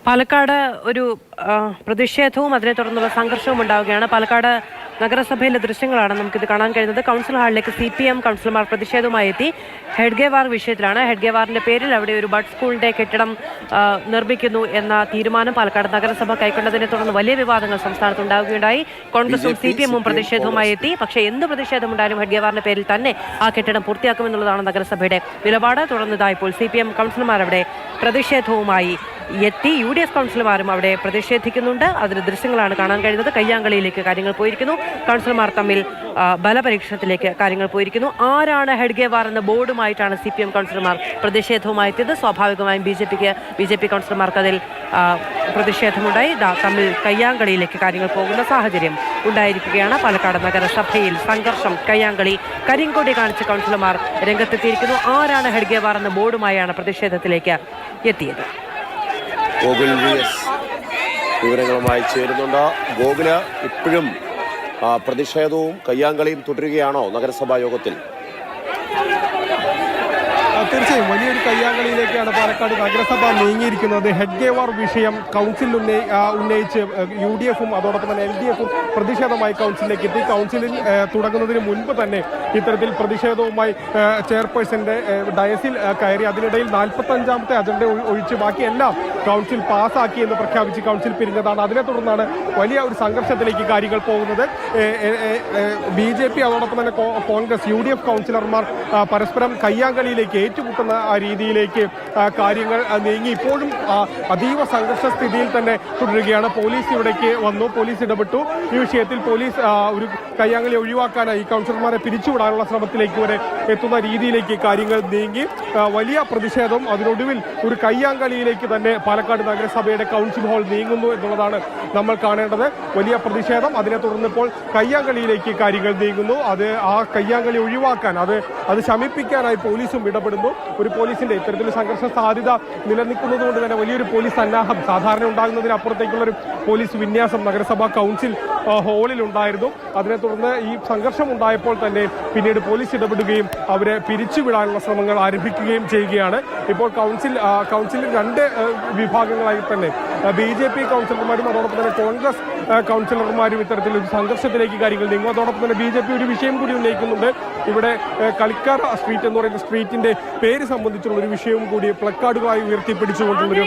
പാലക്കാട് ഒരു പ്രതിഷേധവും അതിനെ തുടർന്നുള്ള സംഘർഷവും ഉണ്ടാവുകയാണ്. പാലക്കാട് നഗരസഭയിലെ ദൃശ്യങ്ങളാണ് നമുക്കിത് കാണാൻ കഴിയുന്നത്. കൗൺസിൽ ഹാളിലേക്ക് CPM കൗൺസിലർമാർ പ്രതിഷേധവുമായി എത്തി. ഹെഡ്ഗേവാർ വിഷയത്തിലാണ്. ഹെഡ്ഗേവാറിന്റെ പേരിൽ അവിടെ ഒരു ബഡ് സ്കൂളിന്റെ കെട്ടിടം നിർമ്മിക്കുന്നു എന്ന തീരുമാനം പാലക്കാട് നഗരസഭ കൈക്കൊണ്ടതിനെ തുടർന്ന് വലിയ വിവാദങ്ങൾ സംസ്ഥാനത്ത് ഉണ്ടാവുകയുണ്ടായി. കോൺഗ്രസും CPM-ഉം പ്രതിഷേധവുമായി എത്തി. പക്ഷേ എന്ത് പ്രതിഷേധമുണ്ടായാലും ഹെഡ്ഗേവാറിന്റെ പേരിൽ തന്നെ ആ കെട്ടിടം പൂർത്തിയാക്കുമെന്നുള്ളതാണ് നഗരസഭയുടെ നിലപാട്. തുടർന്നതായി ഇപ്പോൾ CPM കൗൺസിലർമാർ അവിടെ പ്രതിഷേധവുമായി എത്തി. UDF കൗൺസിലർമാരും അവിടെ പ്രതിഷേധിക്കുന്നുണ്ട്. അതിന് ദൃശ്യങ്ങളാണ് കാണാൻ കഴിയുന്നത്. കയ്യാങ്കളിയിലേക്ക് കാര്യങ്ങൾ പോയിരിക്കുന്നു. കൗൺസിലർമാർ തമ്മിൽ ബലപരീക്ഷണത്തിലേക്ക് കാര്യങ്ങൾ പോയിരിക്കുന്നു. ആരാണ് ഹെഡ്ഗേവാർ എന്ന ബോർഡുമായിട്ടാണ് CPM കൗൺസിലർമാർ പ്രതിഷേധവുമായി എത്തിയത്. സ്വാഭാവികമായും BJP കൗൺസിലർമാർക്ക് അതിൽ പ്രതിഷേധമുണ്ടായി. തമ്മിൽ കയ്യാങ്കളിയിലേക്ക് കാര്യങ്ങൾ പോകുന്ന സാഹചര്യം ഉണ്ടായിരിക്കുകയാണ്. പാലക്കാട് നഗരസഭയിൽ സംഘർഷം, കയ്യാങ്കളി, കരിങ്കൊടി കാണിച്ച് കൗൺസിലർമാർ രംഗത്തെത്തിയിരിക്കുന്നു. ആരാണ് ഹെഡ്ഗേവാർ എന്ന ബോർഡുമായാണ് പ്രതിഷേധത്തിലേക്ക് എത്തിയത്. ഗോകുൽ VS വിവരങ്ങളുമായി ചേരുന്നുണ്ട്. ഗോകുല്, ഇപ്പോഴും പ്രതിഷേധവും കയ്യാങ്കളിയും തുടരുകയാണോ നഗരസഭാ യോഗത്തിൽ? തീർച്ചയായും വലിയൊരു കയ്യാങ്കളിയിലേക്കാണ് പാലക്കാട് നഗരസഭ നീങ്ങിയിരിക്കുന്നത്. ഹെഡ്ഗേവാർ വിഷയം കൗൺസിലിൽ ഉന്നയിച്ച് UDF-ഉം അതോടൊപ്പം തന്നെ LDF-ഉം പ്രതിഷേധമായി കൗൺസിലിലേക്ക് എത്തി. കൗൺസിലിൽ തുടങ്ങുന്നതിന് മുൻപ് തന്നെ ഇത്തരത്തിൽ പ്രതിഷേധവുമായി ചെയർപേഴ്സന്റെ ഡയസിൽ കയറി. അതിനിടയിൽ 45-ാമത്തെ അജണ്ട ഒഴിച്ച് ബാക്കിയെല്ലാം കൗൺസിൽ പാസ്സാക്കി എന്ന് പ്രഖ്യാപിച്ച് കൗൺസിൽ പിരിഞ്ഞതാണ്. അതിനെ തുടർന്നാണ് വലിയ ഒരു സംഘർഷത്തിലേക്ക് കാര്യങ്ങൾ പോകുന്നത്. BJP അതോടൊപ്പം തന്നെ കോൺഗ്രസ് UDF കൗൺസിലർമാർ പരസ്പരം കയ്യാങ്കളിയിലേക്ക് ഏറ്റുമുട്ടുന്ന ആ രീതിയിലേക്ക് കാര്യങ്ങൾ നീങ്ങി. ഇപ്പോഴും അതീവ സംഘർഷ സ്ഥിതിയിൽ തന്നെ തുടരുകയാണ്. പോലീസ് ഇവിടേക്ക് വന്നു, പോലീസ് ഇടപെട്ടു. ഈ വിഷയത്തിൽ പോലീസ് ഒരു കയ്യാങ്കളി ഒഴിവാക്കാനായി കൗൺസിലർമാരെ പിരിച്ചുവിടാനുള്ള ശ്രമത്തിലേക്ക് വരെ എത്തുന്ന രീതിയിലേക്ക് കാര്യങ്ങൾ നീങ്ങി. വലിയ പ്രതിഷേധം, അതിനൊടുവിൽ ഒരു കയ്യാങ്കളിയിലേക്ക് തന്നെ പാലക്കാട് നഗരസഭയുടെ കൗൺസിൽ ഹാൾ നീങ്ങുന്നു എന്നുള്ളതാണ് നമ്മൾ കാണേണ്ടത്. വലിയ പ്രതിഷേധം, അതിനെ തുടർന്ന് ഇപ്പോൾ കയ്യാങ്കളിയിലേക്ക് കാര്യങ്ങൾ നീങ്ങുന്നു. ആ കയ്യാങ്കളി ഒഴിവാക്കാൻ, അത് ശമിപ്പിക്കാനായി പോലീസും ഇടപെടുന്നു. ഒരു പോലീസിന്റെ ഇത്തരത്തിൽ സംഘർഷ സാധ്യത നിലനിൽക്കുന്നത് കൊണ്ട് തന്നെ വലിയൊരു പോലീസ് സന്നാഹം, സാധാരണ ഉണ്ടാകുന്നതിനപ്പുറത്തേക്കുള്ളൊരു പോലീസ് വിന്യാസം നഗരസഭാ കൗൺസിൽ ഹാളിൽ ഉണ്ടായിരുന്നു. അതിനെ തുടർന്ന് ഈ സംഘർഷം ഉണ്ടായപ്പോൾ തന്നെ പിന്നീട് പോലീസ് ഇടപെടുകയും അവരെ പിരിച്ചുവിടാനുള്ള ശ്രമങ്ങൾ ആരംഭിക്കുകയും ചെയ്യുകയാണ്. ഇപ്പോൾ കൗൺസിലിൽ രണ്ട് വിഭാഗങ്ങളായി തന്നെ BJP കൗൺസിലർമാരും അതോടൊപ്പം തന്നെ കോൺഗ്രസ് കൗൺസിലർമാരും ഇത്തരത്തിൽ ഒരു സംഘർഷത്തിലേക്ക് കാര്യങ്ങൾ നീങ്ങും. അതോടൊപ്പം തന്നെ BJP ഒരു വിഷയം കൂടി ഉന്നയിക്കുന്നുണ്ട്. ഇവിടെ കളിക്കാർ സ്ട്രീറ്റ് എന്ന് പറയുന്ന സ്ട്രീറ്റിന്റെ പേര് സംബന്ധിച്ചുള്ള ഒരു വിഷയവും കൂടി പ്ലക്കാർഡുകളായി ഉയർത്തിപ്പിടിച്ചുകൊണ്ടുള്ളൊരു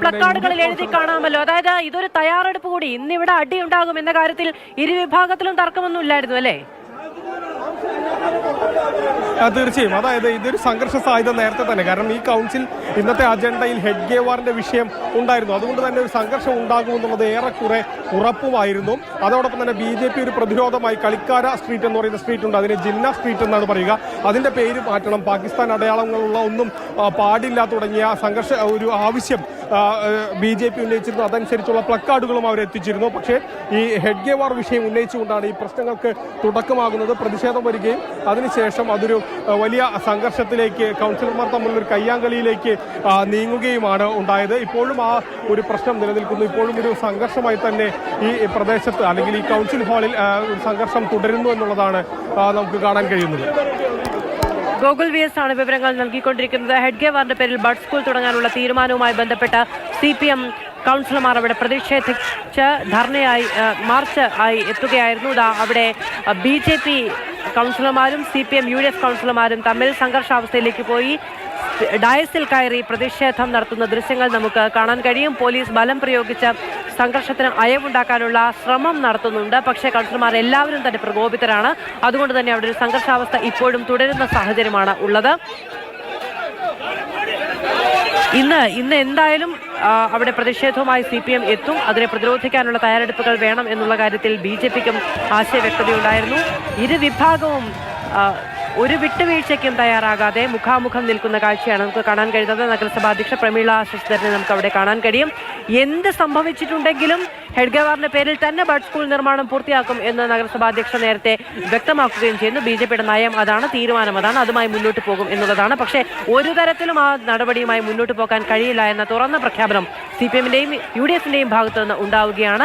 പ്ലക്കാർഡുകളിൽ എഴുതി കാണാമല്ലോ. അതായത് ഇതൊരു തയ്യാറെടുപ്പ് കൂടി, ഇന്നിവിടെ അടി ഉണ്ടാകും എന്ന കാര്യത്തിൽ ഇരുവിഭാഗത്തിലും തർക്കമൊന്നും ഇല്ലായിരുന്നു അല്ലേ? തീർച്ചയായും, അതായത് ഇതൊരു സംഘർഷ സാധ്യത നേരത്തെ തന്നെ, കാരണം ഈ കൗൺസിൽ ഇന്നത്തെ അജണ്ടയിൽ ഹെഡ്ഗേവാറിന്റെ വിഷയം ഉണ്ടായിരുന്നു. അതുകൊണ്ട് തന്നെ ഒരു സംഘർഷം ഉണ്ടാകുമെന്നുള്ളത് ഏറെക്കുറെ ഉറപ്പുമായിരുന്നു. അതോടൊപ്പം തന്നെ BJP ഒരു പ്രതിരോധമായി കളിക്കാര സ്ട്രീറ്റ് എന്ന് പറയുന്ന സ്ട്രീറ്റ് ഉണ്ട്, അതിനെ ജിന്ന സ്ട്രീറ്റ് എന്നാണ് പറയുക. അതിന്റെ പേര് മാറ്റണം, പാകിസ്ഥാൻ അടയാളങ്ങളുള്ള ഒന്നും പാടില്ല തുടങ്ങിയ ഒരു ആവശ്യം BJP ഉന്നയിച്ചിരുന്നു. അതനുസരിച്ചുള്ള പ്ലക്കാർഡുകളും അവർ എത്തിച്ചിരുന്നു. പക്ഷേ ഈ ഹെഡ്ഗേവാർ വിഷയം ഉന്നയിച്ചുകൊണ്ടാണ് ഈ പ്രശ്നങ്ങൾക്ക് തുടക്കമാകുന്നത്. പ്രതിഷേധം വരികയും അതിനുശേഷം അതൊരു വലിയ സംഘർഷത്തിലേക്ക്, കൗൺസിലർമാർ തമ്മിലൊരു കയ്യാങ്കളിയിലേക്ക് നീങ്ങുകയുമാണ് ഉണ്ടായത്. ഇപ്പോഴും ആ ഒരു പ്രശ്നം നിലനിൽക്കുന്നു. ഇപ്പോഴും ഒരു സംഘർഷമായി തന്നെ ഈ പ്രദേശത്ത് അല്ലെങ്കിൽ ഈ കൗൺസിൽ ഹാളിൽ ഒരു സംഘർഷം തുടരുന്നു എന്നുള്ളതാണ് നമുക്ക് കാണാൻ കഴിയുന്നത്. ഗോകുൽ VS ആണ് വിവരങ്ങൾ നൽകിക്കൊണ്ടിരിക്കുന്നത്. ഹെഡ്ഗേവാറിന്റെ പേരിൽ ബഡ് സ്കൂൾ തുടങ്ങാനുള്ള തീരുമാനവുമായി ബന്ധപ്പെട്ട CPM കൗൺസിലർമാർ അവിടെ പ്രതിഷേധിച്ച് ധർണയായി മാർച്ച് ആയി എത്തുകയായിരുന്നു. അവിടെ BJP കൗൺസിലർമാരും CPM UDF കൗൺസിലർമാരും തമ്മിൽ സംഘർഷാവസ്ഥയിലേക്ക് പോയി. ഡയസിൽ കയറി പ്രതിഷേധം നടത്തുന്ന ദൃശ്യങ്ങൾ നമുക്ക് കാണാൻ കഴിയും. പോലീസ് ബലം പ്രയോഗിച്ച് സംഘർഷത്തിന് അയവുണ്ടാക്കാനുള്ള ശ്രമം നടത്തുന്നുണ്ട്. പക്ഷേ കൗൺസിലർമാർ എല്ലാവരും തന്നെ പ്രകോപിതരാണ്. അതുകൊണ്ട് തന്നെ അവിടെ ഒരു സംഘർഷാവസ്ഥ ഇപ്പോഴും തുടരുന്ന സാഹചര്യമാണ് ഉള്ളത്. ഇന്ന് എന്തായാലും അവിടെ പ്രതിഷേധവുമായി CPM എത്തും. അതിനെ പ്രതിരോധിക്കാനുള്ള തയ്യാറെടുപ്പുകൾ വേണം എന്നുള്ള കാര്യത്തിൽ BJPക്കും ആശയവ്യക്തതയുണ്ടായിരുന്നു. ഇരുവിഭാഗവും ഒരു വിട്ടുവീഴ്ചയ്ക്കും തയ്യാറാകാതെ മുഖാമുഖം നിൽക്കുന്ന കാഴ്ചയാണ് നമുക്ക് കാണാൻ കഴിയുന്നത്. നഗരസഭാ അധ്യക്ഷ പ്രമീള ശശിധരനെ നമുക്ക് അവിടെ കാണാൻ കഴിയും. എന്ത് സംഭവിച്ചിട്ടുണ്ടെങ്കിലും ഹെഡ്ഗേവാറിന്റെ പേരിൽ തന്നെ ബഡ് സ്കൂൾ നിർമ്മാണം പൂർത്തിയാക്കും എന്ന് നഗരസഭാ അധ്യക്ഷ നേരത്തെ വ്യക്തമാക്കുകയും ചെയ്യുന്നു. BJPയുടെ നയം അതാണ്, തീരുമാനം അതാണ്, അതുമായി മുന്നോട്ട് പോകും എന്നുള്ളതാണ്. പക്ഷേ ഒരു തരത്തിലും ആ നടപടിയുമായി മുന്നോട്ട് പോകാൻ കഴിയില്ല എന്ന തുറന്ന പ്രഖ്യാപനം CPM-ന്റെയും UDF-ന്റെയും ഭാഗത്തു നിന്ന് ഉണ്ടാവുകയാണ്.